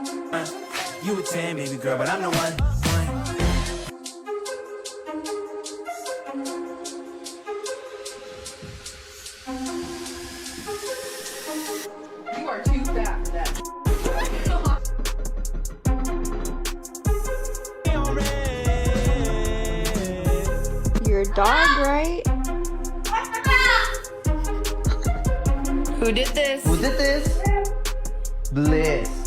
You a 10, baby girl, but I'm the one. You are too fat for that. You're a dog, right? Who did this? Who did this? Bliss.